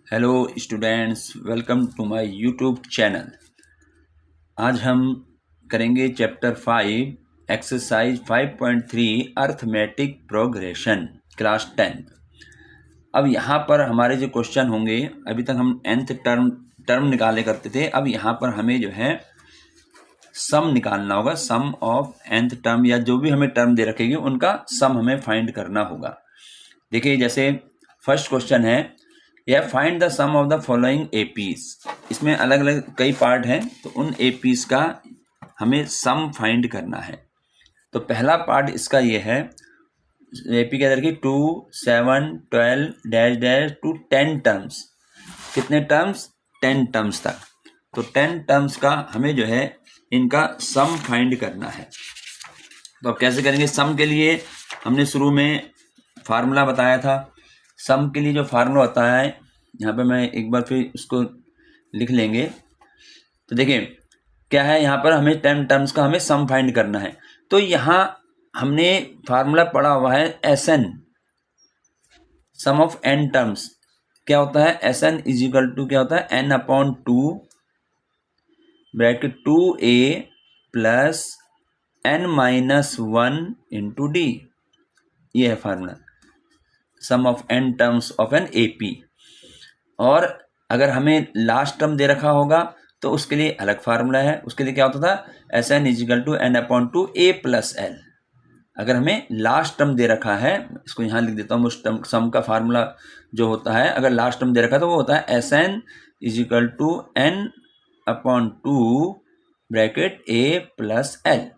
Hello students, welcome to my YouTube channel. आज हम करेंगे chapter 5 exercise 5.3 arithmetic progression class 10। अब यहाँ पर हमारे जो क्वेश्चन होंगे, अभी तक हम nth टर्म निकाले करते थे। अब यहाँ पर हमें जो है सम निकालना होगा, सम ऑफ nth टर्म या जो भी हमें टर्म दे रखेगी उनका सम हमें फाइंड करना होगा। देखिए, जैसे फर्स्ट क्वेश्चन है, यह find the sum of the following APs. इसमें अलग अलग कई पार्ट हैं, तो उन एपीज का हमें सम फाइंड करना है। तो पहला पार्ट इसका ये है, एपी के अंदर की 2, 7, 12 डैश डैश टू 10 टर्म्स। कितने टर्म्स? 10 टर्म्स तक। तो 10 टर्म्स का हमें जो है इनका सम फाइंड करना है। तो अब कैसे करेंगे? सम के लिए हमने शुरू में फार्मूला बताया था। सम के लिए जो फार्मूला होता है, यहाँ पे मैं एक बार फिर उसको लिख लेंगे। तो देखिए क्या है, यहाँ पर हमें 10 टर्म्स का हमें सम फाइंड करना है। तो यहाँ हमने फार्मूला पढ़ा हुआ है S n, sum of n terms. क्या होता है? एसएन इज इक्वल टू क्या होता है? N upon 2 bracket 2a plus n minus 1 into D. ये है formula, sum of n terms of an AP. और अगर हमें लास्ट टर्म दे रखा होगा तो उसके लिए अलग फार्मूला है। उसके लिए क्या होता था? S n equal to n upon two a plus l. अगर हमें लास्ट टर्म दे रखा है, इसको यहाँ लिख देता हूँ, उस टर्म सम का फार्मूला जो होता है, अगर लास्ट टर्म दे रखा है तो वो होता है S n equal to n upon two bracket a plus l.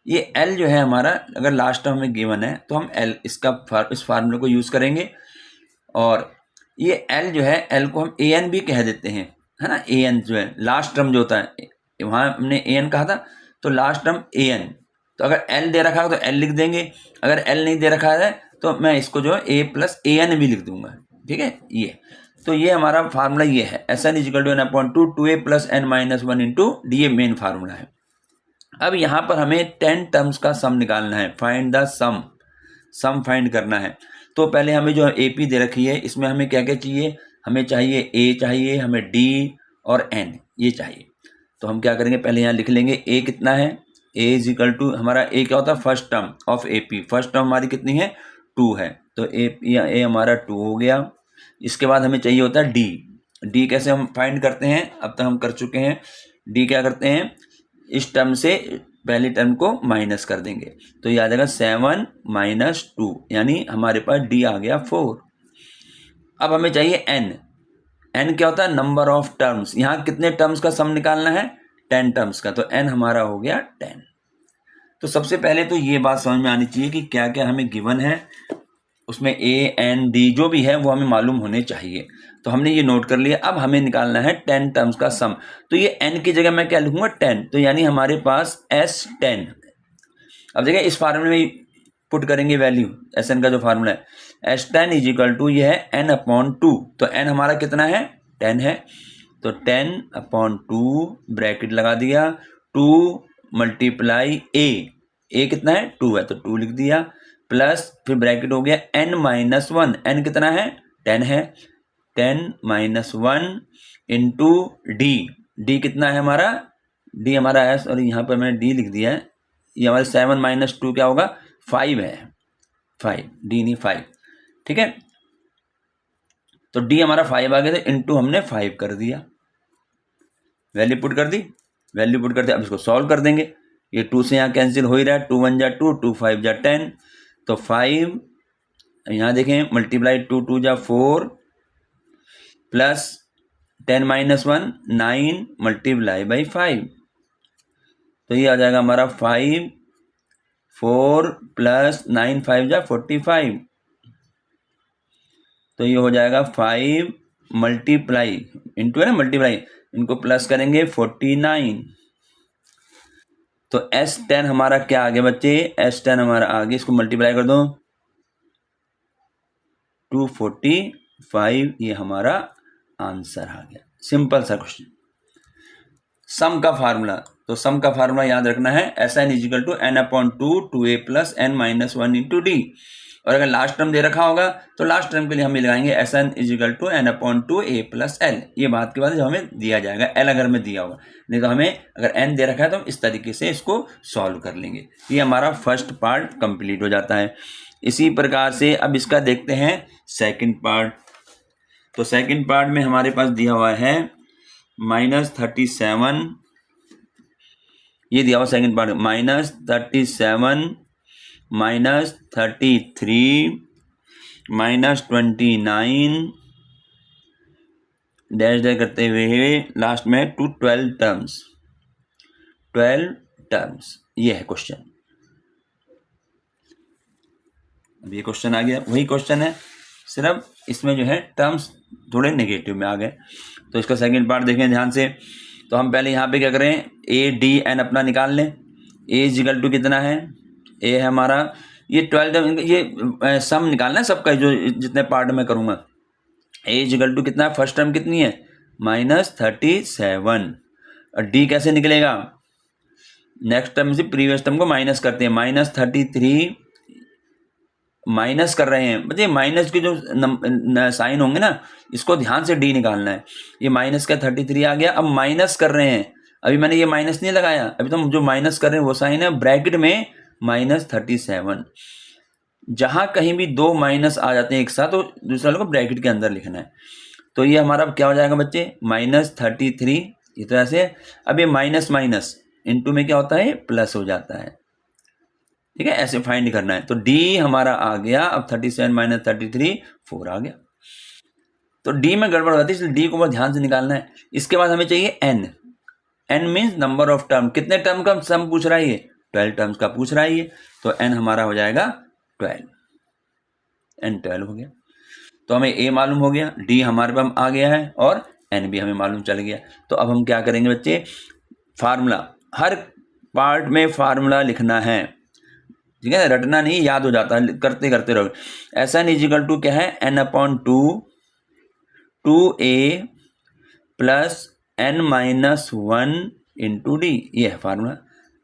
ये L जो है हमारा, अगर लास्ट टर्म में गिवन है तो हम L इस फार्मूले को यूज़ करेंगे। और ये L जो है, L को हम AN भी कह देते हैं, है ना। AN जो है लास्ट टर्म जो होता है, वहाँ हमने AN कहा था, तो लास्ट टर्म AN। तो अगर L दे रखा है तो L लिख देंगे, अगर L नहीं दे रखा है तो मैं इसको जो है A प्लस AN भी लिख दूंगा। ठीक है, ये तो ये हमारा फार्मूला ये है, S n equal to n upon two a plus N minus 1 into D. ये मेन फार्मूला है। अब यहाँ पर हमें 10 टर्म्स का सम निकालना है, फाइंड द सम फाइंड करना है। तो पहले हमें जो एपी दे रखी है, इसमें हमें क्या क्या चाहिए? हमें चाहिए ए, चाहिए हमें डी और एन, ये चाहिए। तो हम क्या करेंगे, पहले यहाँ लिख लेंगे ए कितना है। ए इज इक्वल टू, हमारा ए क्या होता है? First term of AP. First term हमारी कितनी है? 2 है, तो ए हमारा 2 हो गया। इसके बाद हमें चाहिए होता है डी। डी कैसे हम फाइंड करते हैं? अब तक हम कर चुके हैं। डी क्या करते हैं, इस टर्म से पहले टर्म को माइनस कर देंगे, तो ये आ जाएगा 7 माइनस 2, यानी हमारे पास डी आ गया 4। अब हमें चाहिए एन। एन क्या होता है? Number of terms. यहाँ कितने टर्म्स का सम निकालना है? 10 टर्म्स का, तो एन हमारा हो गया 10। तो सबसे पहले तो ये बात समझ में आनी चाहिए कि क्या क्या हमें गिवन है, उसमें ए एन डी जो भी है वो हमें मालूम होने चाहिए। तो हमने ये नोट कर लिया। अब हमें निकालना है 10 टर्म्स का सम। तो ये n की जगह मैं क्या लिखूंगा? 10। तो यानी हमारे पास S10। अब देखिए इस फार्मूले में पुट करेंगे वैल्यू, Sn का जो फार्मूला है, S10 इज इक्वल टू ये है n अपॉन 2। तो n हमारा कितना है? 10 है, तो 10 अपॉन 2 ब्रैकेट लगा दिया, 2 मल्टीप्लाई ए कितना है? 2 है, तो 2 लिख दिया, प्लस फिर ब्रैकेट हो गया n माइनस 1। n कितना है? 10 है, 10 माइनस 1 इंटू डी। डी कितना है हमारा? डी हमारा है, और यहाँ पर मैंने डी लिख दिया है। ये हमारे 7 माइनस 2 क्या होगा? 5 है, 5 डी नहीं 5। ठीक है, तो डी हमारा 5 आ गया, तो इंटू हमने 5 कर दिया, वैल्यू पुट कर दी, वैल्यू पुट कर दी। अब इसको सॉल्व कर देंगे। ये 2 से यहाँ कैंसिल हो ही रहा है, 2 1 जा 2, 2 5 जा 10, तो 5 यहाँ देखें मल्टीप्लाई 2 2 जा 4 प्लस 10 माइनस 1 9 मल्टीप्लाई बाई 5, तो ये आ जाएगा हमारा 5 4 प्लस 9 5 जा 45, तो ये हो जाएगा 5 मल्टीप्लाई इंटू है ना, मल्टीप्लाई, इनको प्लस करेंगे 49। तो S10 हमारा क्या आ गया बच्चे? S10 हमारा आ गया, इसको मल्टीप्लाई कर दो 245, ये हमारा आंसर आ गया। सिंपल सा क्वेश्चन। सम का फार्मूला, तो सम का फार्मूला याद रखना है Sn equal to n/2 2a plus n minus 1 into d. और अगर लास्ट टर्म दे रखा होगा तो लास्ट टर्म के लिए हम लगाएंगे Sn equal to n/2 a plus l। ये बात के बाद जब हमें दिया जाएगा l अगर हमें दिया होगा, नहीं तो हमें अगर n दे रखा है तो हम इस तरीके से इसको सॉल्व कर लेंगे। ये हमारा फर्स्ट पार्ट कंप्लीट हो जाता है। इसी प्रकार से अब इसका देखते हैं सेकंड पार्ट। तो सेकंड पार्ट में हमारे पास दिया हुआ है -37, ये दिया हुआ सेकंड पार्ट -37 -33 -29 डैश डैश करते हुए लास्ट में टू 12 टर्म्स। ये है क्वेश्चन। अब ये क्वेश्चन आ गया, वही क्वेश्चन है, सिर्फ इसमें जो है टर्म्स थोड़े नेगेटिव में आ गए। तो इसका सेकंड पार्ट देखें ध्यान से। तो हम पहले यहाँ पे क्या करें, ए डी एन अपना निकाल लें। ए इजिकल टू कितना है, ए है हमारा ये 12, ये सम निकालना है सबका जो जितने पार्ट में करूँगा। ए इजिकल टू कितना है, फर्स्ट टर्म कितनी है -37, और डी कैसे निकलेगा, नेक्स्ट टर्म से प्रीवियस टर्म को माइनस करते हैं, -33 माइनस कर रहे हैं। बच्चे माइनस के जो साइन होंगे ना, इसको ध्यान से डी निकालना है। ये माइनस का 33 आ गया, अब माइनस कर रहे हैं, अभी मैंने ये माइनस नहीं लगाया, अभी तो हम जो माइनस कर रहे हैं वो साइन है, ब्रैकेट में -37। जहां कहीं भी दो माइनस आ जाते हैं एक साथ तो दूसरा लोग को ब्रैकेट के अंदर लिखना है। तो ये हमारा क्या हो जाएगा बच्चे, -33, इस तरह से। अब ये माइनस माइनस इनटू में क्या होता है, प्लस हो जाता है। ठीक है, ऐसे फाइंड करना है। तो डी हमारा आ गया, अब 37 - 33 4 आ गया। तो डी में गड़बड़ होती है, इसलिए डी को बहुत ध्यान से निकालना है। इसके बाद हमें चाहिए n. N means number of term, कितने टर्म का सम पूछ रहा है, ये 12 टर्म्स का पूछ रहा है ये। तो एन हमारा हो जाएगा 12, एन 12 हो गया। तो हमें ए मालूम हो गया, डी हमारे पास आ गया है, और एन भी हमें मालूम चल गया। तो अब हम क्या करेंगे बच्चे, फार्मूला, हर पार्ट में फार्मूला लिखना है। ठीक है, रटना नहीं, याद हो जाता है, करते करते रहो। Sn इजिकल टू क्या है, n/2 2a plus n minus 1 into D. ये है formula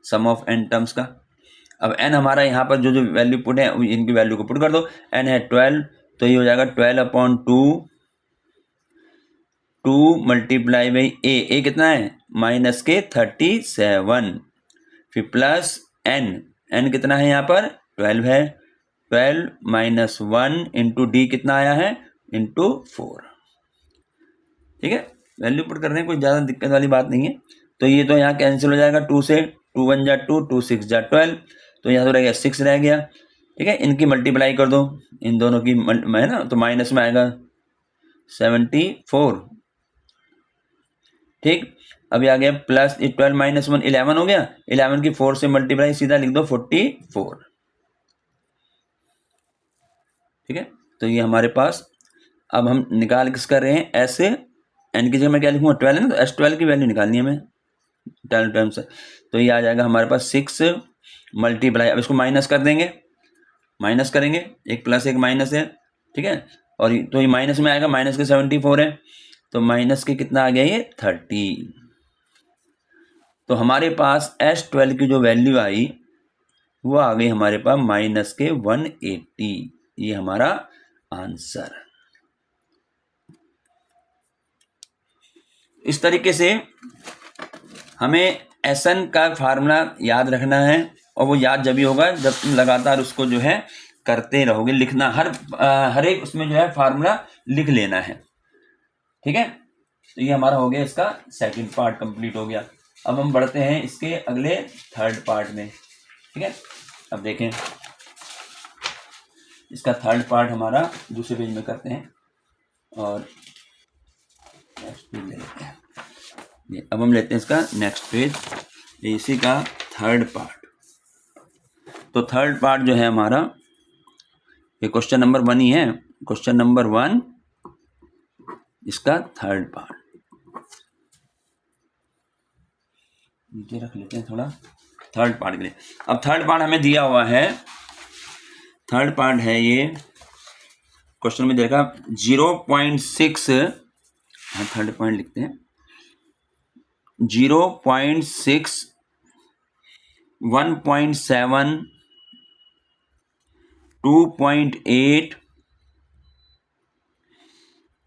sum of n terms का। अब n हमारा यहाँ पर जो जो वैल्यू पुट है इनकी वैल्यू को पुट कर दो। n है 12, तो ये हो जाएगा 12/2 2 मल्टीप्लाई बाई ए कितना है -37, फिर प्लस n कितना है यहाँ पर 12 है, 12 माइनस 1 इंटू डी कितना आया है इंटू 4। ठीक है, वैल्यू पुट कर रहे हैं, कोई ज़्यादा दिक्कत वाली बात नहीं है। तो ये तो यहाँ कैंसिल हो जाएगा, 2 से 2 1 जा 2 2 6 जा 12, तो यहाँ तो रह गया 6 रह गया। ठीक है, इनकी मल्टीप्लाई कर दो, इन दोनों की है ना, तो माइनस में आएगा 74। ठीक, अभी आ गया प्लस 12 माइनस 1 11 हो गया, 11 की 4 से मल्टीप्लाई सीधा लिख दो 44। ठीक है, तो ये हमारे पास अब हम निकाल किस कर रहे हैं, ऐसे एन की जगह मैं क्या लिखूंगा 12 है ना, तो S12 की वैल्यू निकालनी है हमें 12 टाइम्स। तो ये आ जाएगा हमारे पास 6 मल्टीप्लाई, अब इसको माइनस कर देंगे, माइनस करेंगे, एक प्लस एक माइनस है। ठीक है, और तो ये माइनस में आएगा, माइनस के 74 है, तो माइनस के कितना आ गया ये 30। तो हमारे पास S12 की जो वैल्यू आई वो आ गई हमारे पास माइनस के 180। ये हमारा आंसर। इस तरीके से हमें Sn का फार्मूला याद रखना है, और वो याद जब भी होगा जब तुम लगातार उसको जो है करते रहोगे। लिखना हर एक उसमें जो है फार्मूला लिख लेना है। ठीक है, तो ये हमारा हो गया, इसका सेकंड पार्ट कंप्लीट हो गया। अब हम बढ़ते हैं इसके अगले थर्ड पार्ट में। ठीक है, अब देखें इसका थर्ड पार्ट हमारा दूसरे पेज में करते हैं, और नेक्स्ट पेज ले लेते हैं। अब हम लेते हैं इसका नेक्स्ट पेज, इसी का थर्ड पार्ट। तो थर्ड पार्ट जो है हमारा, ये क्वेश्चन नंबर 1 ही है, क्वेश्चन नंबर 1 इसका थर्ड पार्ट नीचे रख लेते हैं थोड़ा, थर्ड पार्ट के लिए। अब थर्ड पार्ट हमें दिया हुआ है, थर्ड पार्ट है ये, क्वेश्चन में देखा 0.6, हाँ थर्ड पॉइंट लिखते हैं, 0.6 1.7, 2.8,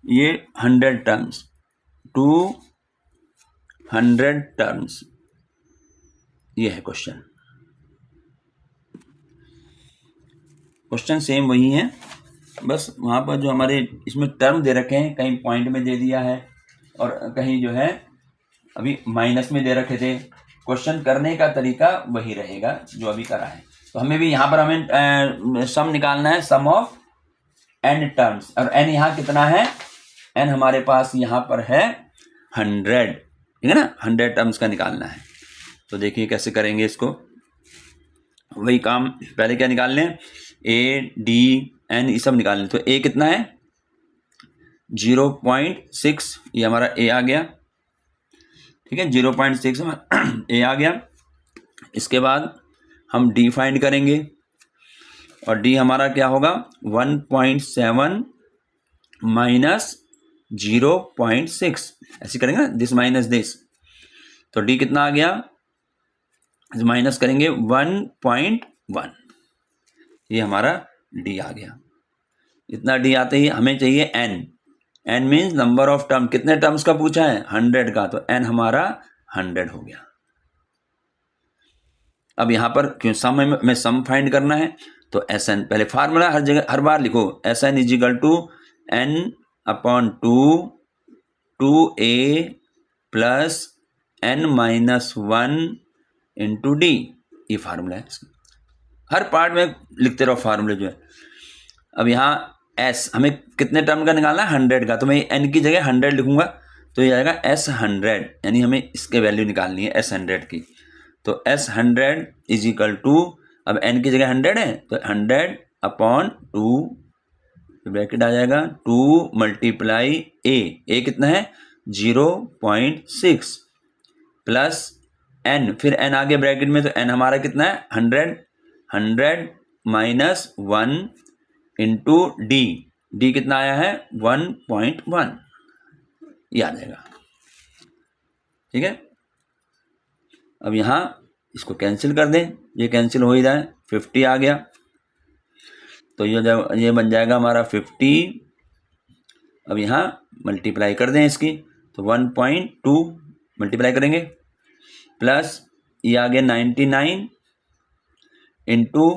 ये 100 टर्म्स, 200 टर्म्स, ये है क्वेश्चन। क्वेश्चन सेम वही है, बस वहाँ पर जो हमारे इसमें टर्म दे रखे हैं, कहीं पॉइंट में दे दिया है और कहीं जो है अभी माइनस में दे रखे थे। क्वेश्चन करने का तरीका वही रहेगा जो अभी करा है। तो हमें भी यहाँ पर हमें सम निकालना है, सम ऑफ n टर्म्स, और n यहाँ कितना है, n हमारे पास यहाँ पर है 100, ठीक है ना, 100 टर्म्स का निकालना है। तो देखिए कैसे करेंगे इसको, वही काम पहले क्या निकाल लें, a, d, n ये सब निकाल लें। तो a कितना है 0.6, ये हमारा a आ गया, ठीक है, 0.6 हमारा a आ गया। इसके बाद हम d फाइंड करेंगे और d हमारा क्या होगा 1.7 माइनस 0.6, ऐसे करेंगे ना, दिस माइनस दिस, तो d कितना आ गया, माइनस करेंगे 1.1, ये हमारा d आ गया। इतना d आते ही हमें चाहिए n, n means number of term, कितने टर्म्स का पूछा है 100 का, तो n हमारा 100 हो गया। अब यहाँ पर क्यों सम में सम फाइंड करना है, तो Sn पहले फार्मूला हर जगह हर बार लिखो, Sn is equal to n upon 2a plus n minus 1 into D, ये फार्मूला है। हर पार्ट में लिखते रहो फार्मूले जो है। अब यहाँ s हमें कितने टर्म का निकालना है 100 का, तो मैं n की जगह 100 लिखूंगा, तो ये आएगा s100, यानी हमें इसके वैल्यू निकालनी है s100 की। तो s100 इज इक्वल टू, अब n की जगह 100 है तो 100 अपॉन 2, ब्रैकेट आ जाएगा 2 मल्टीप्लाई a कितना है 0.6 प्लस n, फिर n आ गया ब्रैकेट में, तो n हमारा कितना है 100 माइनस 1 इंटू डी कितना आया है 1.1, ये आ जाएगा, ठीक है। अब यहाँ इसको कैंसिल कर दें, ये कैंसिल हो ही रहा है, 50 आ गया, तो ये बन जाएगा हमारा 50। अब यहाँ मल्टीप्लाई कर दें इसकी, तो 1.2 मल्टीप्लाई करेंगे, प्लस ये आ गया 99 इंटू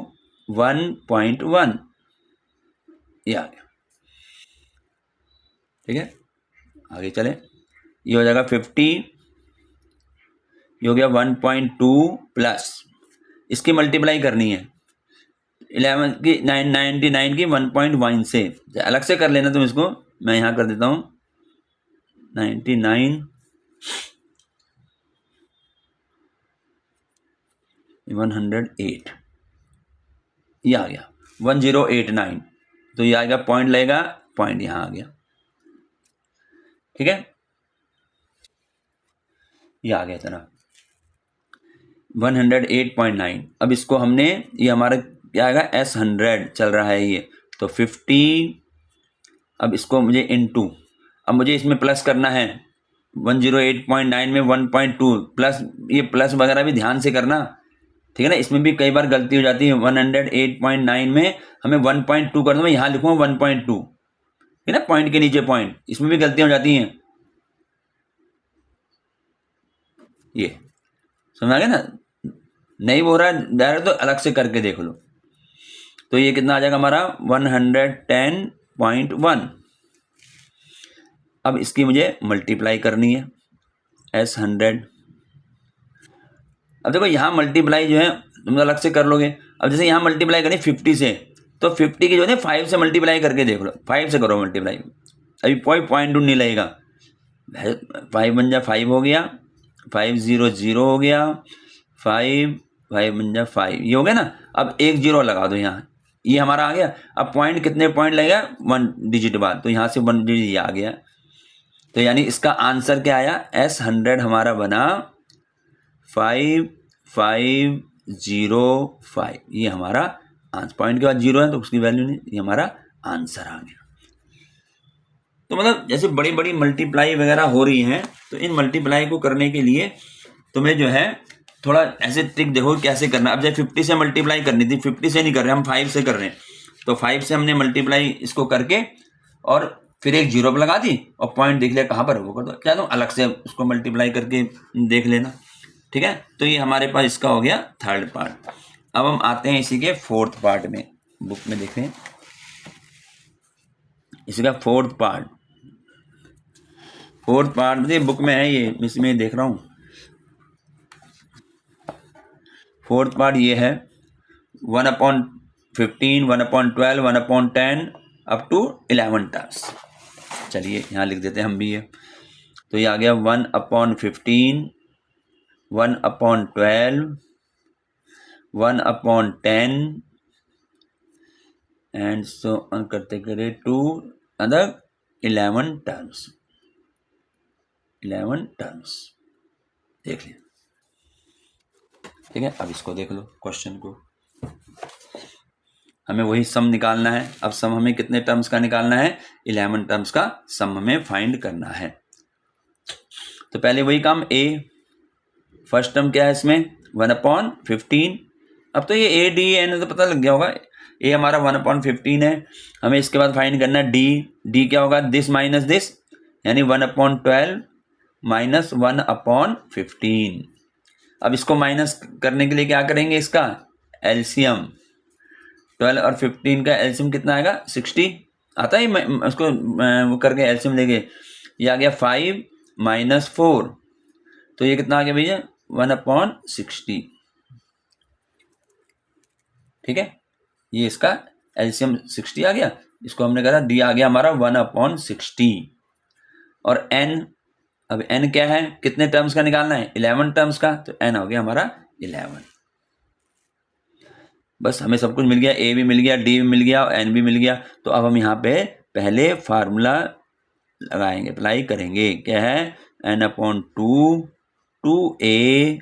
1.1, ये आ गया, ठीक है। आगे चले, ये हो जाएगा 50, ये हो गया 1.2 प्लस इसकी मल्टीप्लाई करनी है 11 की 99 की 1.1 से, अलग से कर लेना तुम इसको, मैं यहाँ कर देता हूँ 99 108, ये आ गया 1089, तो ये आ गया पॉइंट लगेगा, पॉइंट यहाँ आ गया, ठीक है, ये आ गया इतना 108.9। अब इसको हमने, ये हमारा क्या आएगा S100 चल रहा है ये, तो 50, अब इसको मुझे इनटू, अब मुझे इसमें प्लस करना है 108.9 में 1.2 प्लस, ये प्लस वगैरह भी ध्यान से करना, ठीक है ना, इसमें भी कई बार गलती हो जाती है। 108.9 में हमें 1.2 कर दो, मैं यहाँ लिखूंगा 1.2, ठीक है ना, पॉइंट के नीचे पॉइंट, इसमें भी गलतियां हो जाती हैं, ये समझ आ गया ना, नहीं बोल रहा है डायरेक्ट, तो अलग से करके देख लो। तो ये कितना आ जाएगा हमारा 110.1। अब इसकी मुझे मल्टीप्लाई करनी है S100। अब देखो यहाँ मल्टीप्लाई जो है तुम अलग से कर लोगे, अब जैसे यहाँ मल्टीप्लाई करें 50 से, तो 50 की जो है 5 से मल्टीप्लाई करके देख लो, 5 से करो मल्टीप्लाई, अभी पॉइंट नहीं लगेगा, 5 बन जा 5 हो गया, 5 0 0 हो गया, 5 बन जा 5, ये हो गया ना। अब 1 0 लगा दो यहाँ, ये हमारा आ गया। अब पॉइंट कितने पॉइंट लगेगा 1 डिजिट बाद, तो यहाँ से 1 डिजिट ये आ गया, तो यानी इसका आंसर क्या आया S100 हमारा बना 5505, ये हमारा आंसर, पॉइंट के बाद 0 है तो उसकी वैल्यू नहीं, ये हमारा आंसर आ गया। तो मतलब जैसे बड़ी बड़ी मल्टीप्लाई वगैरह हो रही हैं, तो इन मल्टीप्लाई को करने के लिए तुम्हें जो है थोड़ा ऐसे ट्रिक देखो कैसे करना। अब जैसे 50 से मल्टीप्लाई करनी थी, 50 से नहीं कर रहे हम, 5 से कर रहे हैं। तो 5 से हमने मल्टीप्लाई इसको करके और फिर एक जीरो लगा दी और पॉइंट देख लिया कहाँ पर है वो कर दो, क्या तुम अलग से उसको मल्टीप्लाई करके देख लेना। ठीक है, तो ये हमारे पास इसका हो गया थर्ड पार्ट। अब हम आते हैं इसी के फोर्थ पार्ट में, बुक में देखें इसका फोर्थ पार्ट। फोर्थ पार्ट में बुक में है ये, इसमें देख रहा हूँ। फोर्थ पार्ट ये है 1/15, 1/12, 1/10 अप टू 11 टर्म्स। चलिए यहाँ लिख देते हैं हम भी ये। तो ये आ गया 1/15, 1/12, 1/10 एंड सो ऑन करते करे टू अदर 11 टर्म्स। 11 टर्म्स देख लिया। ठीक है, अब इसको देख लो क्वेश्चन को। हमें वही सम निकालना है। अब सम हमें कितने टर्म्स का निकालना है? 11 टर्म्स का सम हमें फाइंड करना है। तो पहले वही काम, ए फर्स्ट टर्म क्या है इसमें 1/15। अब तो ये ए डी एन तो पता लग गया होगा। ए हमारा 1/15 है। हमें इसके बाद फाइंड करना है डी। डी क्या होगा? दिस माइनस दिस, यानी 1/12 माइनस 1/15। अब इसको माइनस करने के लिए क्या करेंगे? इसका एलसीएम। 12 और 15 का एलसीएम कितना आएगा? 60 आता है। मैं उसको वो करके एलसीएम लेंगे। ये आ गया 5 माइनस 4, तो ये कितना आ गया भैया? 1/60। ठीक है, ये इसका एलसीएम 60 आ गया। इसको हमने कहा डी आ गया हमारा 1/60। और एन, अब एन क्या है? कितने टर्म्स का निकालना है? 11 टर्म्स का। तो एन हो गया हमारा 11। बस हमें सब कुछ मिल गया, ए भी मिल गया, डी भी मिल गया और एन भी मिल गया। तो अब हम यहाँ पे पहले फार्मूला लगाएंगे, अप्लाई करेंगे। क्या है? n/2 2a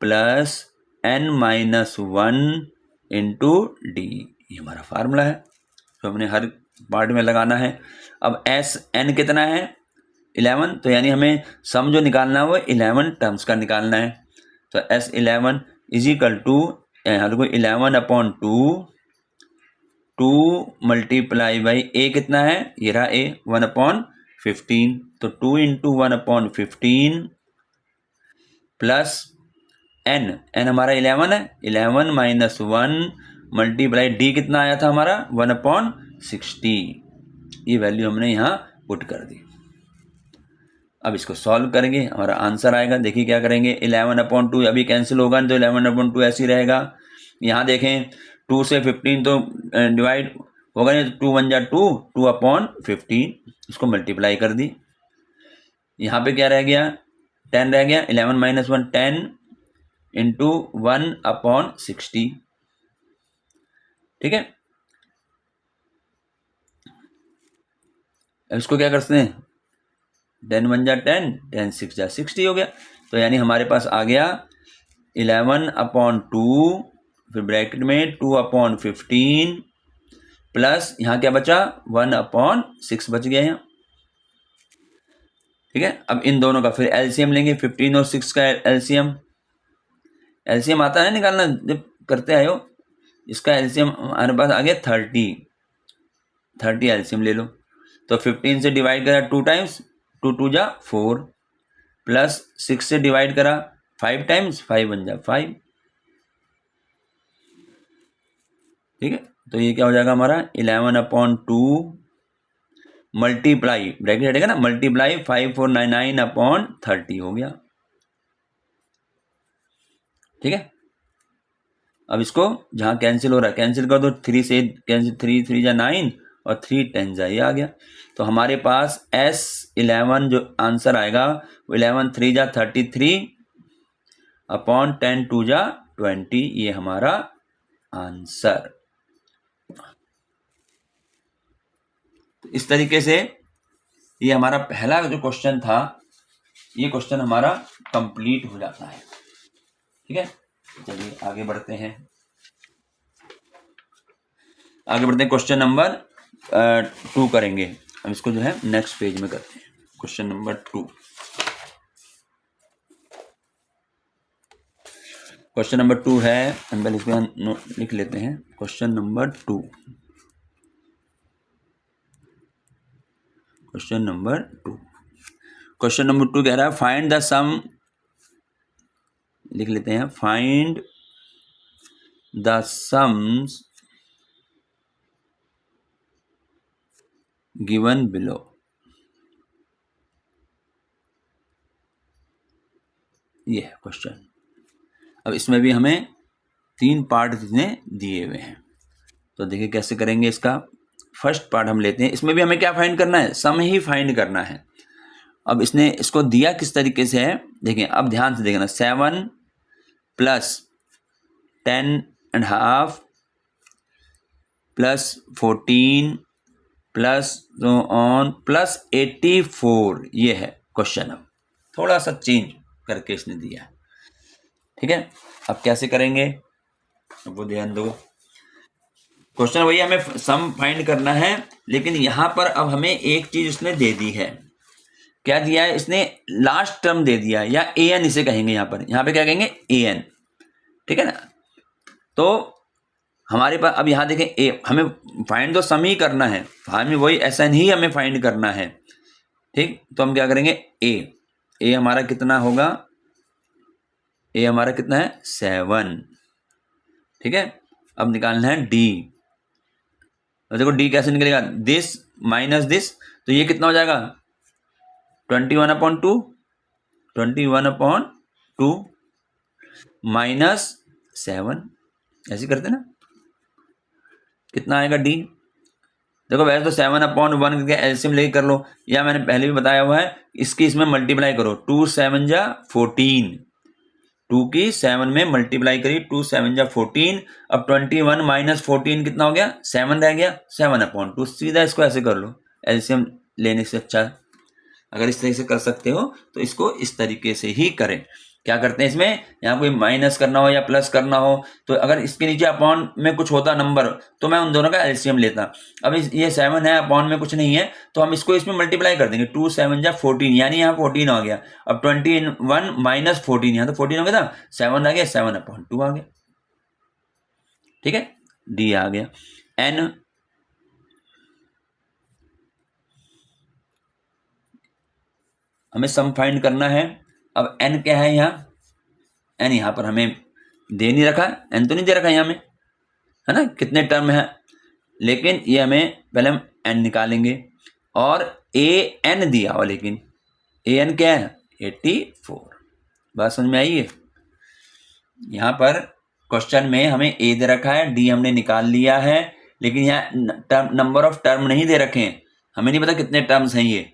plus n-1 into D, ये हमारा फार्मूला है। तो हमने हर पार्ट में लगाना है। अब एस एन कितना है? 11, तो यानी हमें सम जो निकालना है वो 11 टर्म्स का निकालना है। तो S11 is equal to 11/2 2 multiply by A कितना है? ये रहा ए 1/15। तो 2 इंटू 1/15 प्लस एन, एन हमारा 11 है, 11 माइनस 1 मल्टीप्लाई डी कितना आया था हमारा? 1/60। ये वैल्यू हमने यहाँ पुट कर दी। अब इसको सॉल्व करेंगे, हमारा आंसर आएगा। देखिए क्या करेंगे, 11/2 अभी कैंसिल होगा तो 11/2 ऐसे ही रहेगा। यहाँ देखें 2 से 15 तो डिवाइड होगा नहीं, तो 2 1 जा 2, 2/15 इसको मल्टीप्लाई कर दी। यहाँ पे क्या रह गया? 10 रह गया। 11 माइनस 1 10 इंटू 1/60। ठीक है, इसको क्या करते हैं? 10 1 जा 10, 10 6 जा 60 हो गया। तो यानी हमारे पास आ गया 11/2, फिर ब्रैकेट में 2/15 प्लस यहाँ क्या बचा? 1/6 बच गया यहाँ। ठीक है, अब इन दोनों का फिर एलसीएम लेंगे। 15 और 6 का एलसीएम, एलसीएम आता है निकालना जब करते आए हो। इसका एलसीएम हमारे पास आ गया 30 एलसीएम ले लो। तो 15 से डिवाइड करा 2 टाइम्स, 2 2 जा 4 प्लस 6 से डिवाइड करा 5 टाइम्स, 5 1 जा 5। ठीक है, तो ये क्या हो जाएगा हमारा? 11/2 मल्टीप्लाई, ब्रैकेट हटेगा ना, मल्टीप्लाई 5499/30 हो गया। ठीक है, अब इसको जहां कैंसिल हो रहा है कैंसिल कर दो। 3 से कैंसिल, 3 3 जा 9 और 3 10 जा, ये आ गया। तो हमारे पास S11 जो आंसर आएगा वो 11 3 जा 33/10 2 जा 20, ये हमारा आंसर। तो इस तरीके से ये हमारा पहला जो क्वेश्चन था, ये क्वेश्चन हमारा कंप्लीट हो जाता है। ठीक है, चलिए आगे बढ़ते हैं। क्वेश्चन नंबर 2 करेंगे। हम इसको जो है नेक्स्ट पेज में करते हैं। क्वेश्चन नंबर 2, क्वेश्चन नंबर 2 है, हम पहले इसमें लिख लेते हैं। Question number 2, question number 2, question number 2 कह रहा है फाइंड द सम, लिख लेते हैं, find the sums given below. ये है क्वेश्चन। अब इसमें भी हमें 3 पार्ट इसने दिए हुए हैं, तो देखिए कैसे करेंगे इसका। फर्स्ट पार्ट हम लेते हैं, इसमें भी हमें क्या फाइंड करना है, सम ही फाइंड करना है। अब इसने इसको दिया किस तरीके से है, देखिए अब ध्यान से देखना। 7 plus 10.5 plus 14 plus on plus 84, ये है क्वेश्चन। अब थोड़ा सा चेंज करके इसने दिया है, ठीक है। अब कैसे करेंगे, अब वो ध्यान दो। क्वेश्चन वही हमें सम फाइंड करना है, लेकिन यहां पर अब हमें एक चीज इसने दे दी है। क्या दिया है इसने, लास्ट टर्म दे दिया है, या an इसे कहेंगे। यहाँ पे क्या कहेंगे, an, ठीक है ना। तो हमारे पास अब यहाँ देखें a, हमें फाइंड तो सम ही करना है, हमें वही SN ही हमें फाइंड करना है, ठीक। तो हम क्या करेंगे, a हमारा कितना होगा, a हमारा कितना है 7, ठीक है। अब निकालना है d। देखो d कैसे निकलेगा, दिस माइनस दिस, तो ये कितना हो जाएगा 21/2, 21/2 माइनस 7, ऐसे करते ना, कितना आएगा d। देखो वैसे तो 7/1 करके एलसीएम लेके कर लो, या मैंने पहले भी बताया हुआ है, इसकी इसमें मल्टीप्लाई करो। 2 7 जा 14, 2 की 7 में मल्टीप्लाई करी, 2 7 जा 14। अब 21 माइनस 14 कितना हो गया, 7 रह गया, 7/2। सीधा इसको ऐसे कर लो, एलसीएम लेने से अच्छा। अगर इस तरीके से कर सकते हो तो इसको इस तरीके से ही करें। क्या करते हैं इसमें, यहाँ कोई माइनस करना हो या प्लस करना हो, तो अगर इसके नीचे अपॉन में कुछ होता नंबर, तो मैं उन दोनों का एलसीएम लेता। अब ये 7 है, अपॉन में कुछ नहीं है, तो हम इसको इसमें मल्टीप्लाई कर देंगे। 2 7 जा 14, यानी यहाँ 14 आ गया। अब 21 माइनस 14, यहाँ तो 14 हो गया था, 7 आ गया, 7/2 आ गया, ठीक है। डी आ गया। एन, हमें सम फाइंड करना है। अब n क्या है, यहाँ n यहाँ पर हमें दे नहीं रखा, n तो नहीं दे रखा यहाँ में, है ना, कितने टर्म है, लेकिन ये हमें पहले हम n निकालेंगे। और an दिया हुआ, लेकिन an क्या है 84। बात समझ में आई है। यहाँ पर क्वेश्चन में हमें a दे रखा है, d हमने निकाल लिया है, लेकिन यहाँ नंबर ऑफ टर्म नहीं दे रखे हैं, हमें नहीं पता कितने टर्म्स हैं ये,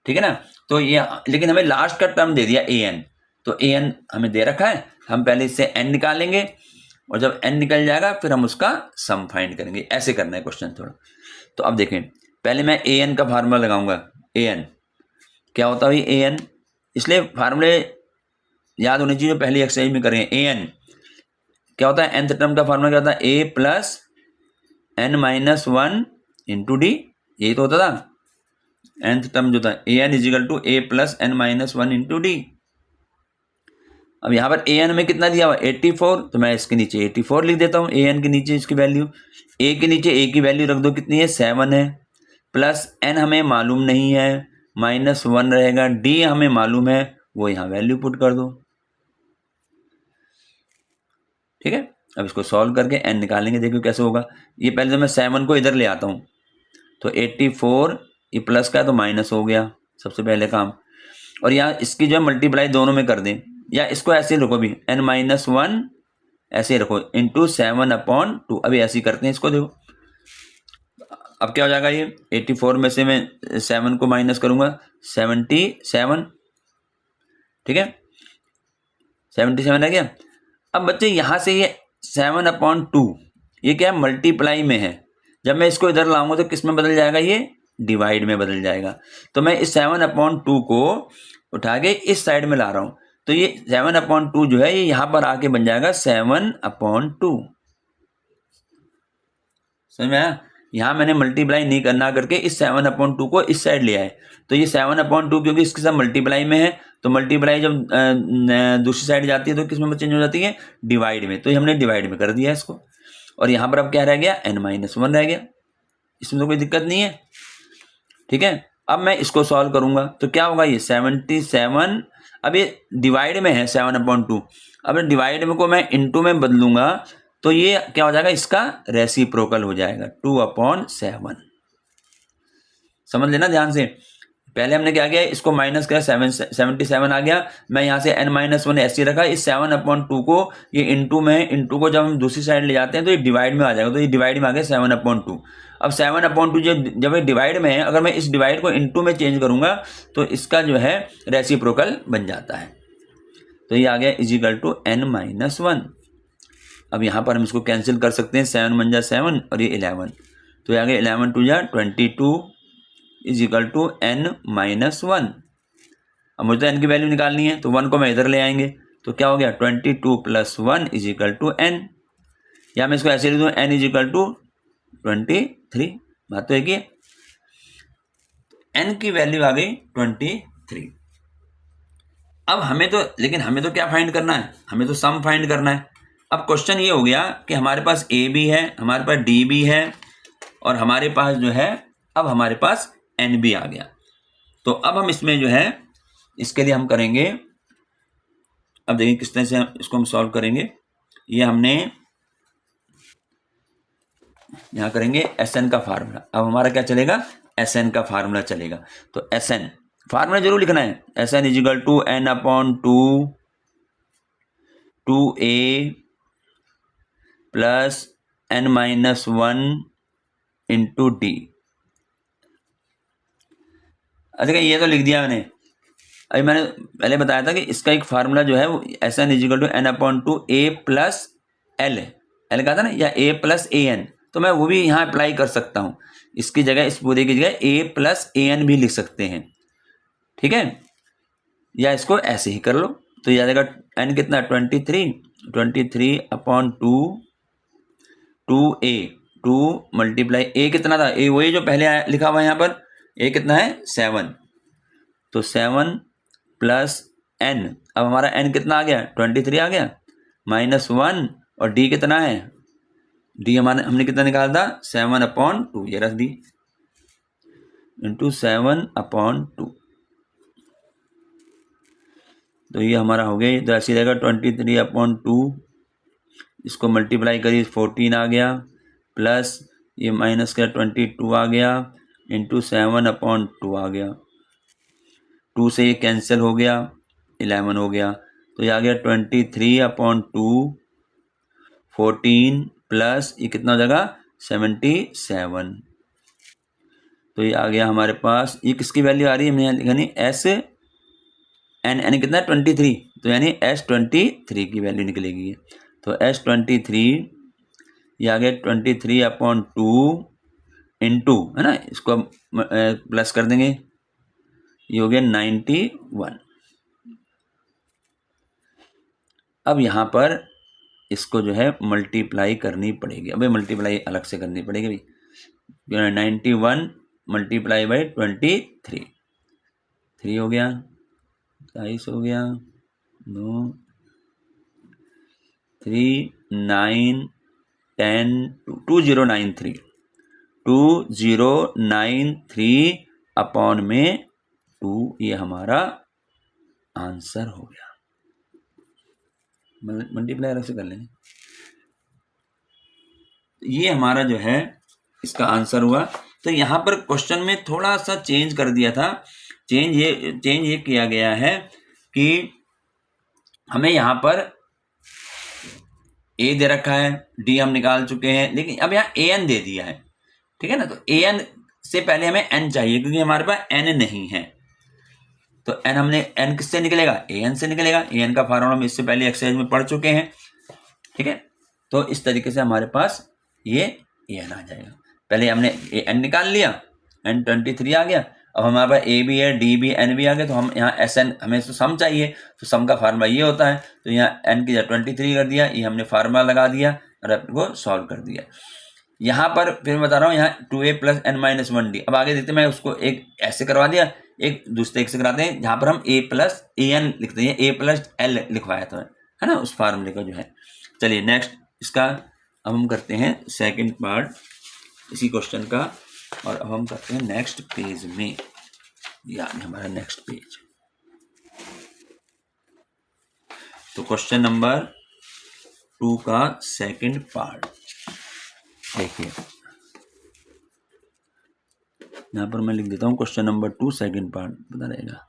ठीक है ना। तो ये, लेकिन हमें लास्ट का टर्म दे दिया an, तो an हमें दे रखा है, हम पहले इससे n निकालेंगे, और जब n निकल जाएगा फिर हम उसका सम फाइंड करेंगे। ऐसे करना है क्वेश्चन थोड़ा। तो अब देखें, पहले मैं an का फार्मूला लगाऊंगा। an क्या होता है भाई, an, इसलिए फार्मूले याद होने चाहिए, पहली एक्सरसाइज में करें। an क्या होता है, nth टर्म का फार्मूला क्या होता है, a plus n-1 into D, यही तो होता था nth टर्म जो था, an equal to a plus n-1 into d. अब यहाँ पर an में कितना दिया हुआ 84, तो मैं इसके नीचे 84 लिख देता हूँ, an के नीचे इसकी वैल्यू, a के नीचे a की वैल्यू रख दो, कितनी है 7 है, प्लस n हमें मालूम नहीं है, -1 रहेगा, d हमें मालूम है, वो यहाँ वैल्यू पुट कर दो, ठीक है। अब इसको सॉल्व करके n निकालेंगे, देखो कैसे होगा। ये पहले तो मैं 7 को इधर ले आता हूँ, तो 84 ये प्लस का है तो माइनस हो गया, सबसे पहले काम। और यहाँ इसकी जो है मल्टीप्लाई दोनों में कर दें, या इसको ऐसे ही रखो भी, n-1 ऐसे ही रखो इंटू 7/2। अभी ऐसे ही करते हैं इसको, देखो अब क्या हो जाएगा, ये 84 में से मैं 7 को माइनस करूंगा, 77, ठीक है, 77 है क्या। अब बच्चे यहाँ से ये 7/2 ये क्या है, मल्टीप्लाई में है, जब मैं इसको इधर लाऊंगा तो किस में बदल जाएगा, ये डिवाइड में बदल जाएगा। तो मैं इस 7/2 को उठा के इस साइड में ला रहा हूं, तो ये 7/2 जो है ये यहां पर आके बन जाएगा 7/2। समझ में आया। यहाँ मैंने मल्टीप्लाई नहीं करना करके इस 7/2 को इस साइड लिया है, तो ये 7/2 क्योंकि इसके साथ मल्टीप्लाई में है, तो मल्टीप्लाई जब दूसरी साइड जाती है तो किस में चेंज हो जाती है, डिवाइड में, तो ये हमने डिवाइड में कर दिया इसको। और यहाँ पर अब क्या रह गया, n-1 रह गया, इसमें तो कोई दिक्कत नहीं है। ठीक है, अब मैं इसको सॉल्व करूंगा तो क्या होगा, ये 77, अब ये डिवाइड में है 7/2, अब डिवाइड में को मैं इंटू में बदलूंगा तो ये क्या हो जाएगा, इसका रेसिप्रोकल हो जाएगा 2/7। समझ लेना ध्यान से, पहले हमने क्या किया, इसको माइनस किया, 77 आ गया, मैं यहाँ से n-1 ऐसे रखा, इस 7/2 को ये इंटू में, इंटू को जब हम दूसरी साइड ले जाते हैं तो ये डिवाइड में आ जाएगा, तो ये डिवाइड में आ गया 7/2। अब 7/2 जब ये डिवाइड में है, अगर मैं इस डिवाइड को इंटू में चेंज करूंगा तो इसका जो है रेसिप्रोकल बन जाता है, तो ये आ गया n-1। अब यहाँ पर हम इसको कैंसिल कर सकते हैं, 7 × 7 और ये 11, तो ये आ गया 11 × 2 = 22 n-1। अब मुझे तो n की वैल्यू निकालनी है, तो 1 को मैं इधर ले आएंगे, तो क्या हो गया 22 + 1 = n, या मैं इसको ऐसे लिख दूँ n = 23। बात तो है कि n की वैल्यू आ गई 23। अब हमें तो, लेकिन हमें तो क्या फाइंड करना है, हमें तो सम फाइंड करना है। अब क्वेश्चन ये हो गया कि हमारे पास a भी है, हमारे पास d भी है, और हमारे पास जो है, अब हमारे पास n भी आ गया। तो अब हम इसमें जो है, इसके लिए हम करेंगे, अब देखिए किस तरह से इसको हम सॉल्व करेंगे। ये हमने यहाँ करेंगे Sn का फार्मूला, अब हमारा क्या चलेगा, Sn का फार्मूला चलेगा। तो Sn फार्मूला जरूर लिखना है, Sn = n/2 2a + n-1 × d। अच्छा ये तो लिख दिया मैंने, अभी मैंने पहले बताया था कि इसका एक फार्मूला जो है वो Sn = n/2 a + l, l कहा था ना, या a + an, तो मैं वो भी यहाँ अप्लाई कर सकता हूँ, इसकी जगह, इस पूरे की जगह a + an भी लिख सकते हैं। ठीक है, या इसको ऐसे ही कर लो, तो यह आ जाएगा n कितना, 23/2 2a, 2 × a कितना था, a वही जो पहले लिखा हुआ है यहाँ पर, a कितना है 7, तो 7 + n, अब हमारा n कितना आ गया, 23 आ गया, -1, और d कितना है, d हमारे हमने कितना निकाला था 7/2, ये रख दी, × 7/2, तो ये हमारा हो गया, तो ऐसे रहेगा 23/2, इसको मल्टीप्लाई करिए 14 आ गया, प्लस ये माइनस का 22 आ गया, × 7/2 आ गया, 2 से ये कैंसिल हो गया, 11 हो गया, तो ये आ गया 23/2 14 प्लस ये कितना हो जाएगा 77, तो ये आ गया हमारे पास, ये किसकी वैल्यू आ रही है, हमने यानी n कितना 23, तो यानी S23 की वैल्यू निकलेगी, तो S23 ये आ गया 23/2 इंटू, है ना, इसको प्लस कर देंगे, ये हो गया 91। अब यहाँ पर इसको जो है मल्टीप्लाई करनी पड़ेगी, अबे मल्टीप्लाई अलग से करनी पड़ेगी भाई, 91 × 23, 3 हो गया, 22 हो गया, 9 3 9 10 2093 अपॉन में 2, ये हमारा आंसर हो गया। मल्टीप्लाई अलग से कर लेंगे, ये हमारा जो है इसका आंसर हुआ। तो यहाँ पर क्वेश्चन में थोड़ा सा चेंज कर दिया था, चेंज ये किया गया है कि हमें यहाँ पर a दे रखा है, d हम निकाल चुके हैं, लेकिन अब यहाँ an दे दिया है, ठीक है ना, तो an से पहले हमें n चाहिए, क्योंकि हमारे पास n नहीं है, तो n हमने n किससे निकलेगा, an से निकलेगा, an का फार्मूला हम इससे पहले एक्सरसाइज में पढ़ चुके हैं। ठीक है, तो इस तरीके से हमारे पास ये an आ जाएगा, पहले हमने n निकाल लिया, n23 आ गया, अब हमारे पास a भी है, d भी, n भी आ गया, तो हम यहाँ Sn, हमें तो सम चाहिए, तो सम का फार्मूला ये होता है, तो यहाँ n की जगह 23 कर दिया, ये हमने फार्मूला लगा दिया और अपने को सॉल्व कर दिया। यहाँ पर फिर मैं बता रहा हूँ, यहाँ 2a plus n minus 1d। अब आगे देखते हैं, मैं उसको एक ऐसे करवा दिया, एक दूसरे एक से कराते हैं जहाँ पर हम a प्लस an लिखते हैं, a प्लस l लिखवाया था, है ना, उस फार्मूले का जो है। चलिए नेक्स्ट इसका अब हम करते हैं सेकंड पार्ट इसी क्वेश्चन का, और अब हम करते हैं नेक्स्ट पेज में, यानी हमारा नेक्स्ट पेज। तो क्वेश्चन नंबर 2 का सेकंड पार्ट देखिए, यहाँ पर मैं लिख देता हूँ क्वेश्चन नंबर 2 सेकंड पार्ट, पता रहेगा।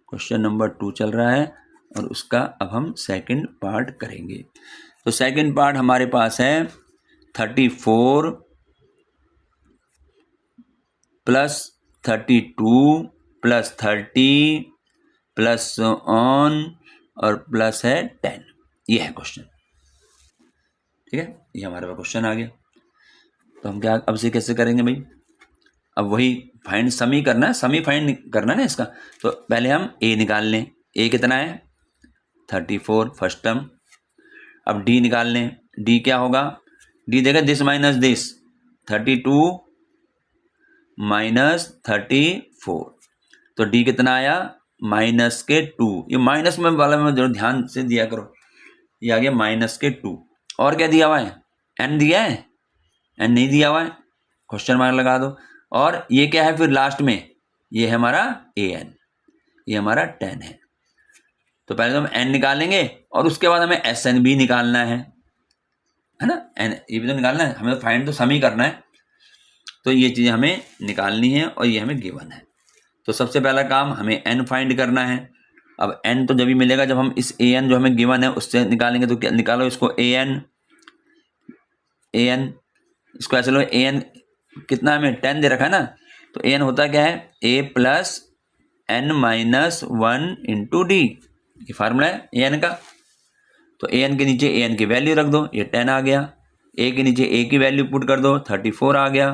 क्वेश्चन नंबर 2 चल रहा है और उसका अब हम सेकंड पार्ट करेंगे। तो सेकंड पार्ट हमारे पास है 34 प्लस 32 प्लस 30 प्लस ऑन और प्लस है 10। ये है क्वेश्चन, ठीक है, ये हमारे पास क्वेश्चन आ गया। तो हम क्या अब से कैसे करेंगे भाई, अब वही फाइंड समी करना है, समी फाइंड करना है ना इसका। तो पहले हम ए निकाल लें, ए कितना है 34 फर्स्ट टर्म। अब डी निकाल लें, डी क्या होगा, डी देगा दिस माइनस दिस, 32 माइनस 34, तो डी कितना आया माइनस के 2। ये माइनस में वाला में जरूर ध्यान से दिया करो, ये आ गया माइनस के 2। और क्या दिया हुआ है, एन दिया है, एन नहीं दिया हुआ है, क्वेश्चन मार्क लगा दो। और ये क्या है फिर लास्ट में, ये है हमारा ए एन, ये हमारा 10 है। तो पहले तो हम एन निकालेंगे और उसके बाद हमें एस एन भी निकालना है ना, एन ये भी तो निकालना है, हमें तो फाइंड तो सम ही करना है। तो ये चीज़ें हमें निकालनी है और ये हमें गिवन है। तो सबसे पहला काम हमें एन फाइंड करना है। अब एन तो जब भी मिलेगा जब हम इस ए एन जो हमें गिवन है उससे निकालेंगे। तो क्या निकालो इसको, ए एन इसको ऐसे लो, ए एन कितना हमें 10 दे रखा है ना, तो ए एन होता क्या है A plus N minus 1 into D, ये फार्मूला है ए एन का। तो ए एन के नीचे ए एन की वैल्यू रख दो, ये 10 आ गया। ए के नीचे ए की वैल्यू पुट कर दो, 34 आ गया।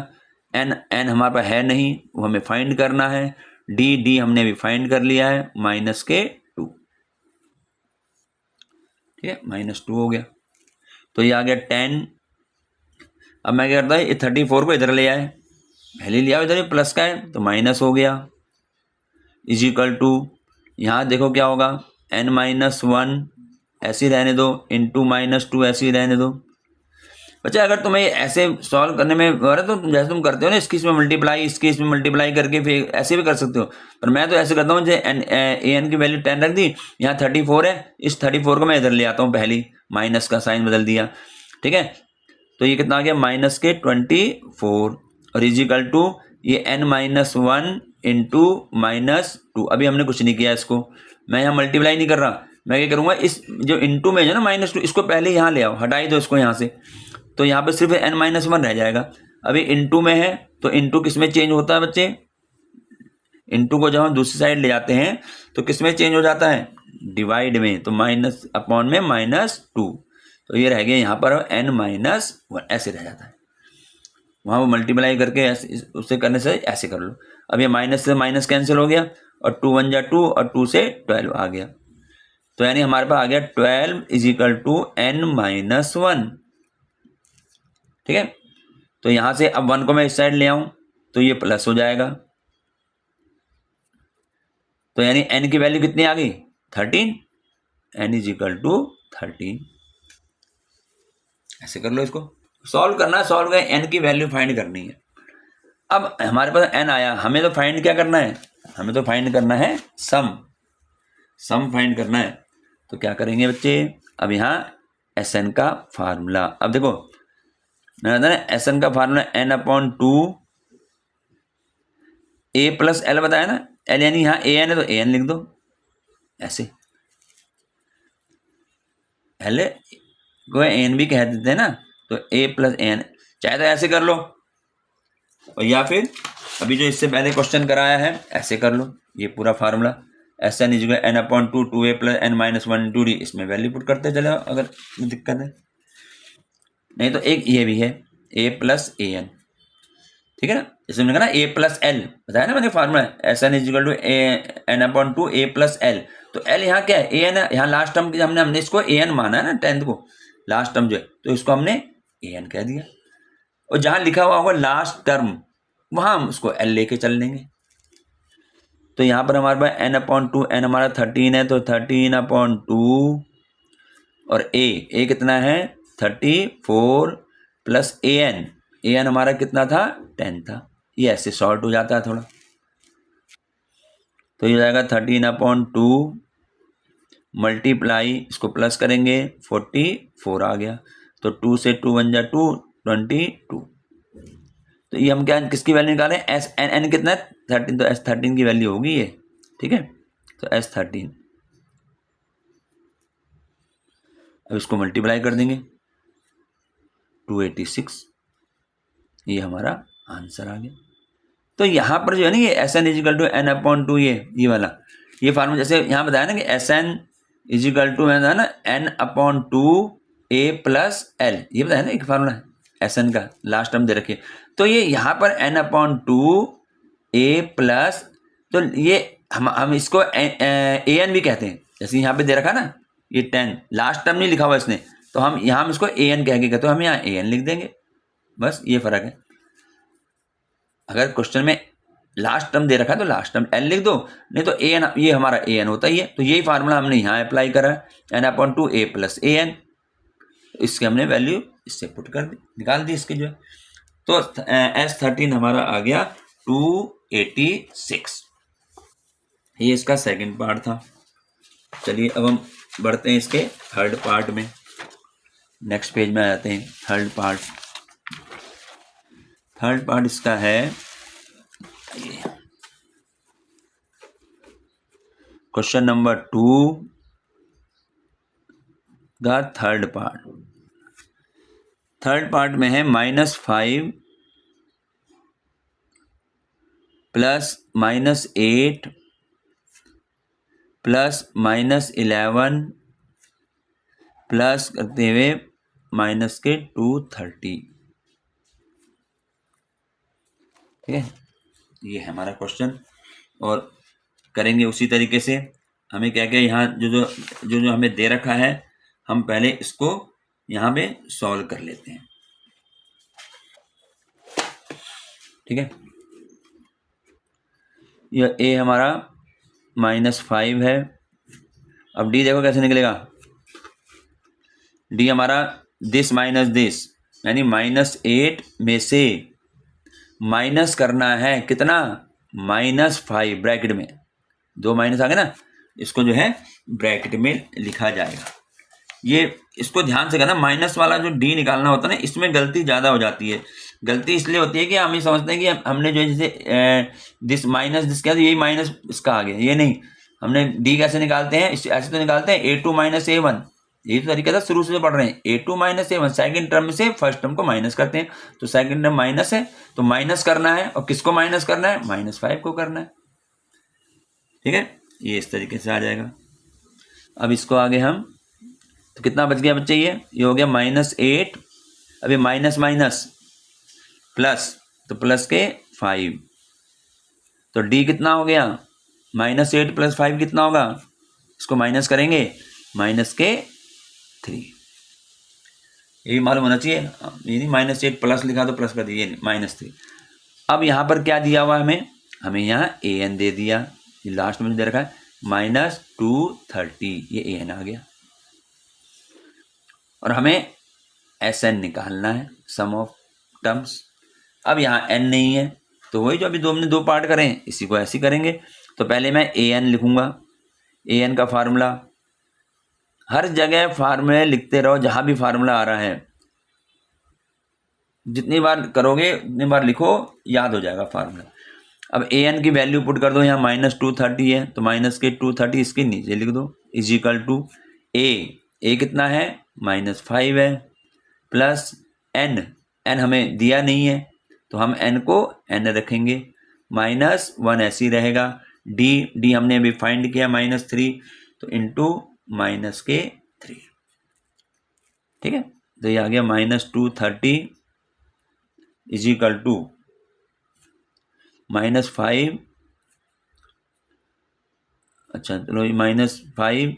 एन एन हमारे पास है नहीं, वो हमें फाइंड करना है। डी डी हमने भी फाइंड कर लिया है, माइनस के 2, ठीक है, माइनस 2 हो गया। तो ये आ गया 10। अब मैं क्या करता है, ये 34 को इधर ले आए, पहले लिया इधर प्लस का है तो माइनस हो गया, इज इक्वल टू यहाँ देखो क्या होगा, n माइनस 1 ऐसे ही रहने दो, इंटू माइनस 2 ऐसे ही रहने दो। बच्चा अगर तुम्हें ऐसे सॉल्व करने में तो जैसे तुम करते हो ना, इसकी इसमें मल्टीप्लाई, इसकी इसमें मल्टीप्लाई करके फिर ऐसे भी कर सकते हो, पर मैं तो ऐसे करता हूँ ए एन की वैल्यू 10 रख दी, यहाँ 34 है, इस 34 को मैं इधर ले आता हूँ, पहली माइनस का साइन बदल दिया, ठीक है। तो ये कितना आ गया माइनस के 24 और इजिकल टू ये n माइनस 1 इंटू माइनस 2। अभी हमने कुछ नहीं किया इसको, मैं यहाँ मल्टीप्लाई नहीं कर रहा, मैं क्या करूँगा इस जो इंटू में है ना माइनस 2, इसको पहले यहाँ ले आओ, हटाई दो इसको यहाँ से, तो यहाँ पे सिर्फ n माइनस 1 रह जाएगा। अभी इंटू में है तो इंटू किस में चेंज होता है बच्चे, इंटू को जब हम दूसरी साइड ले जाते हैं तो किस में चेंज हो जाता है, डिवाइड में, तो माइनस अपॉन में माइनस 2, तो ये रह गया यहाँ पर n माइनस 1 ऐसे रह जाता है। वहाँ वो मल्टीप्लाई करके ऐसे उससे करने से ऐसे कर लो। अब ये माइनस से माइनस कैंसिल हो गया और 2 1 जा 2 और 2 से 12 आ गया, तो यानी हमारे पास आ गया 12 is equal to n minus 1, ठीक है। तो यहाँ से अब 1 को मैं इस साइड ले आऊँ तो ये प्लस हो जाएगा, तो यानी n की वैल्यू कितनी आ गई 13, n इज इक्वल टू 13। ऐसे कर लो, इसको सॉल्व करना है, सॉल्व कर n की वैल्यू फाइंड करनी है। अब हमारे पास n आया, हमें तो फाइंड क्या करना है, हमें तो फाइंड करना है सम फाइंड करना है। तो क्या करेंगे बच्चे, अब यहाँ Sn का फार्मूला, अब देखो मैंने बताया ना Sn का formula n/2 a plus l बताया ना, l यानी यहाँ an है तो an लिख दो, ऐसे l को an भी कह देते हैं ना, तो a प्लस an, चाहे तो ऐसे कर लो और या फिर अभी जो इससे पहले क्वेश्चन कराया है ऐसे कर लो, ये पूरा formula Sn is n/2 2a plus n minus 1 into D, इसमें वैल्यू पुट करते चले अगर दिक्कत है, नहीं तो एक ये भी है a प्लस an, ठीक है ना, इसमें मैंने कहा ना a प्लस l बताया ना मैंने formula, Sn is equal to n/2 a plus l, तो l यहाँ क्या है an है, यहाँ लास्ट टर्म हमने इसको an माना है ना, 10th को लास्ट टर्म जो है, तो इसको हमने an कह दिया। और जहाँ लिखा हुआ होगा लास्ट टर्म वहाँ हम उसको एल लेके चल लेंगे। तो यहाँ पर हमारे पास n/2, n हमारा 13 है तो 13/2 और a कितना है 34 प्लस an हमारा कितना था 10 था। ये ऐसे शॉर्ट हो जाता है थोड़ा, तो ये हो जाएगा 13/2 मल्टीप्लाई, इसको प्लस करेंगे 44 आ गया। तो 2 से 2 बन जा 2, 22। तो ये हम क्या किसकी वैल्यू निकालें, एस एन कितना है 13, तो S13 की वैल्यू होगी ये, ठीक है। तो S13, अब इसको मल्टीप्लाई कर देंगे 286, ये हमारा आंसर आ गया। तो यहाँ पर जो है ना ये SN = n/2 ये वाला ये फार्मूला जैसे यहाँ बताया ना कि SN = है ना n/2 a + l, ये बताया ना एक फार्मूला है SN का, लास्ट टर्म दे रखिए। तो ये यहाँ पर n/2 a प्लस, तो ये हम इसको an भी कहते हैं, जैसे यहाँ पे दे रखा ना ये 10, लास्ट टर्म नहीं लिखा हुआ इसने, तो हम यहाँ इसको an कह के कहते हैं, हम यहाँ an लिख देंगे, बस ये फर्क है। अगर क्वेश्चन में लास्ट टर्म दे रखा है तो लास्ट टर्म एल लिख दो, नहीं तो an, ये हमारा an होता ही है। तो यही फार्मूला हमने यहाँ अप्लाई करा है n/2 a + an, इसके हमने वैल्यू इससे पुट कर दी, निकाल दी इसकी जो है। तो S13 हमारा आ गया 286। ये इसका सेकंड पार्ट था। चलिए अब हम बढ़ते हैं इसके थर्ड पार्ट में, नेक्स्ट पेज में आ जाते हैं। थर्ड पार्ट इसका है क्वेश्चन नंबर 2 का थर्ड पार्ट में है -5 प्लस -8 प्लस -11 प्लस करते हुए -230, ठीक है। ये है हमारा क्वेश्चन, और करेंगे उसी तरीके से। हमें क्या क्या यहाँ जो हमें दे रखा है, हम पहले इसको यहाँ पे सॉल्व कर लेते हैं, ठीक है। यह a हमारा -5 है। अब d देखो कैसे निकलेगा, d हमारा दिस माइनस दिस, यानी -8 में से माइनस करना है कितना, -5, ब्रैकेट में 2 माइनस आ गए ना, इसको जो है ब्रैकेट में लिखा जाएगा। ये इसको ध्यान से करना, माइनस वाला जो d निकालना होता है ना, इसमें गलती ज़्यादा हो जाती है। गलती इसलिए होती है कि हम ये समझते हैं कि हमने जो जैसे दिस माइनस दिस किया तो यही माइनस इसका आ गया, ये नहीं। हमने d कैसे निकालते हैं, ऐसे तो निकालते हैं a2 - a1, यही तो तरीका था, शुरू से पढ़ रहे हैं। a2 - a1 सेकंड टर्म से फर्स्ट टर्म को माइनस करते हैं, तो सेकंड टर्म माइनस है तो माइनस करना है, और किसको माइनस करना है, -5 को करना है, ठीक है। ये इस तरीके से आ जाएगा। अब इसको आगे हम, तो कितना बच गया बच्चे, ये हो गया -8, अभी माइनस माइनस प्लस, तो प्लस के 5, तो d कितना हो गया, -8 + 5 कितना होगा, इसको माइनस करेंगे -3। यही मालूम होना चाहिए, ये नहीं -8 प्लस लिखा तो प्लस कर दिए, -3। अब यहाँ पर क्या दिया हुआ है, हमें यहाँ an दे दिया, ये लास्ट में दे रखा है -230, ये an आ गया। और हमें SN निकालना है, सम ऑफ टर्म्स। अब यहाँ n नहीं है, तो वही जो अभी हमने 2 पार्ट करें, इसी को ऐसे करेंगे। तो पहले मैं an लिखूंगा, an का फार्मूला, हर जगह फार्मूले लिखते रहो, जहाँ भी फार्मूला आ रहा है, जितनी बार करोगे उतनी बार लिखो, याद हो जाएगा फार्मूला। अब an की वैल्यू पुट कर दो, यहाँ -230 है तो -230 इसके नीचे लिख दो, = a कितना है -5 है, प्लस n हमें दिया नहीं है तो हम n को n रखेंगे, -1 ऐसे ही रहेगा, d हमने अभी फाइंड किया -3, तो इंटू -3, ठीक है। तो ये आ गया -230 = -5, अच्छा चलो -5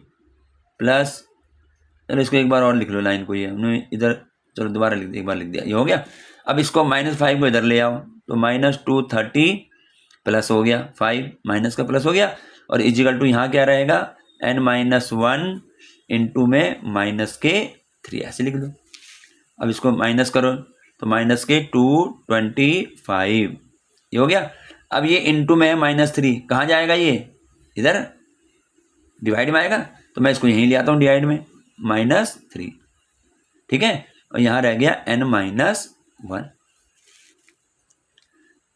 प्लस, चलो इसको एक बार और लिख लो लाइन को, ये हमने इधर, चलो दोबारा लिख दिया, एक बार लिख दिया, ये हो गया। अब इसको -5 को इधर ले आओ, तो -230 प्लस हो गया 5 माइनस का प्लस हो गया, और इजिकल टू यहाँ क्या रहेगा n-1 इंटू में -3 ऐसे लिख दो। अब इसको माइनस करो तो -225 ये हो गया। अब ये इंटू में -3 कहाँ जाएगा, ये इधर डिवाइड में आएगा, तो मैं इसको यहीं ले आता हूँ डिवाइड में -3, ठीक है। और यहाँ रह गया n-1।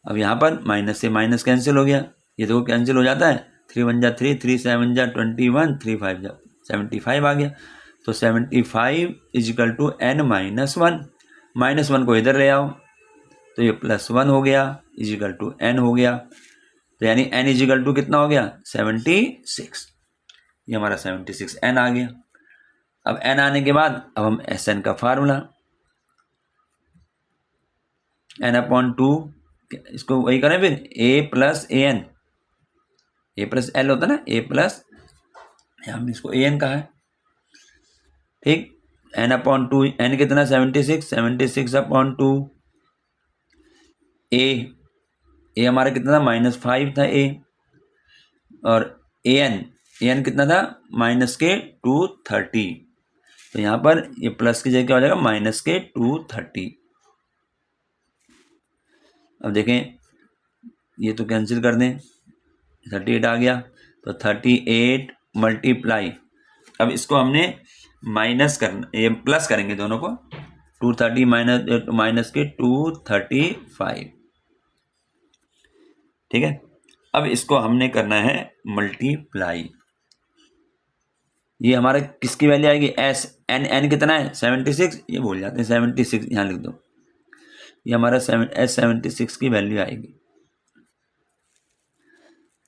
अब यहाँ पर माइनस से माइनस कैंसिल हो गया, ये तो कैंसिल हो जाता है, 3 1 जा 3, 3 7 जा 21, 3 5 जा 75 आ गया। तो 75 इजिकल टू n-1, -1 को इधर ले आओ तो ये +1 हो गया इजिकल टू n हो गया। तो यानी n इजिकल टू कितना हो गया 76, ये हमारा 76 n आ गया। अब n आने के बाद अब हम Sn का फार्मूला n/2, इसको वही करें फिर a + an, a + l होता है ना, a प्लस, हमने इसको an कहा है, ठीक। n/2, n कितना 76, 76/2, a हमारा कितना था -5 था a, और an कितना था -230, तो यहाँ पर ये प्लस की जगह क्या हो जाएगा -230। अब देखें ये तो कैंसिल कर दें, 38 आ गया, तो 38 मल्टीप्लाई, अब इसको हमने माइनस करना, ये प्लस करेंगे दोनों को, 230 माइनस के 235, ठीक है। अब इसको हमने करना है मल्टीप्लाई, ये हमारा किसकी वैल्यू आएगी s, n कितना है 76, ये भूल जाते हैं 76 यहाँ लिख दो, ये हमारा 76 की वैल्यू आएगी।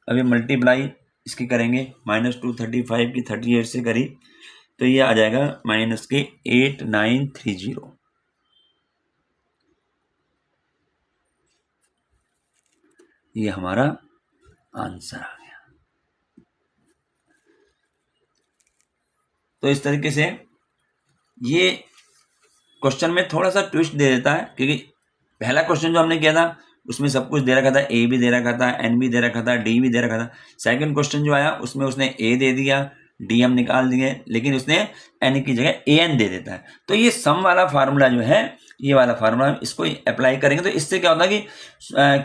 अभी मल्टीप्लाई इसकी करेंगे, -235 की 38 से करी तो ये आ जाएगा -8930, ये हमारा आंसर आ गया। तो इस तरीके से ये क्वेश्चन में थोड़ा सा ट्विस्ट दे देता है, क्योंकि पहला क्वेश्चन जो हमने किया था उसमें सब कुछ दे रखा था, a भी दे रखा था, n भी दे रखा था, d भी दे रखा था। सेकंड क्वेश्चन जो आया उसमें उसने a दे दिया, d हम निकाल दिए, लेकिन उसने n की जगह an दे देता है। तो ये सम वाला फार्मूला जो है, ये वाला फार्मूला इसको अप्लाई करेंगे तो इससे क्या होता है कि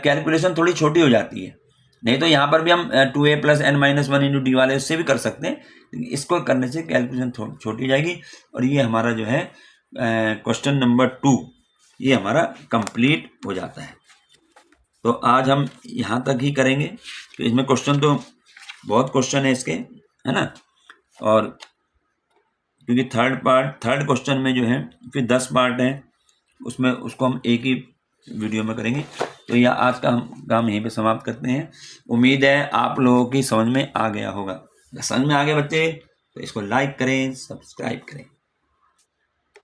कैलकुलेशन थोड़ी छोटी हो जाती है। नहीं तो यहाँ पर भी हम 2a + n-1 इंटू डी वाले उससे भी कर सकते हैं, इसको करने से कैलकुलेशन छोटी हो जाएगी। और ये हमारा जो है क्वेश्चन नंबर 2 ये हमारा कंप्लीट हो जाता है। तो आज हम यहाँ तक ही करेंगे, तो इसमें क्वेश्चन तो बहुत क्वेश्चन है इसके, है ना। और क्योंकि थर्ड क्वेश्चन में जो है फिर 10 पार्ट है, उसमें उसको हम एक ही वीडियो में करेंगे। तो यह आज का हम काम यहीं पे समाप्त करते हैं। उम्मीद है आप लोगों की समझ में आ गया होगा। समझ में आ गया बच्चे तो इसको लाइक करें, सब्सक्राइब करें।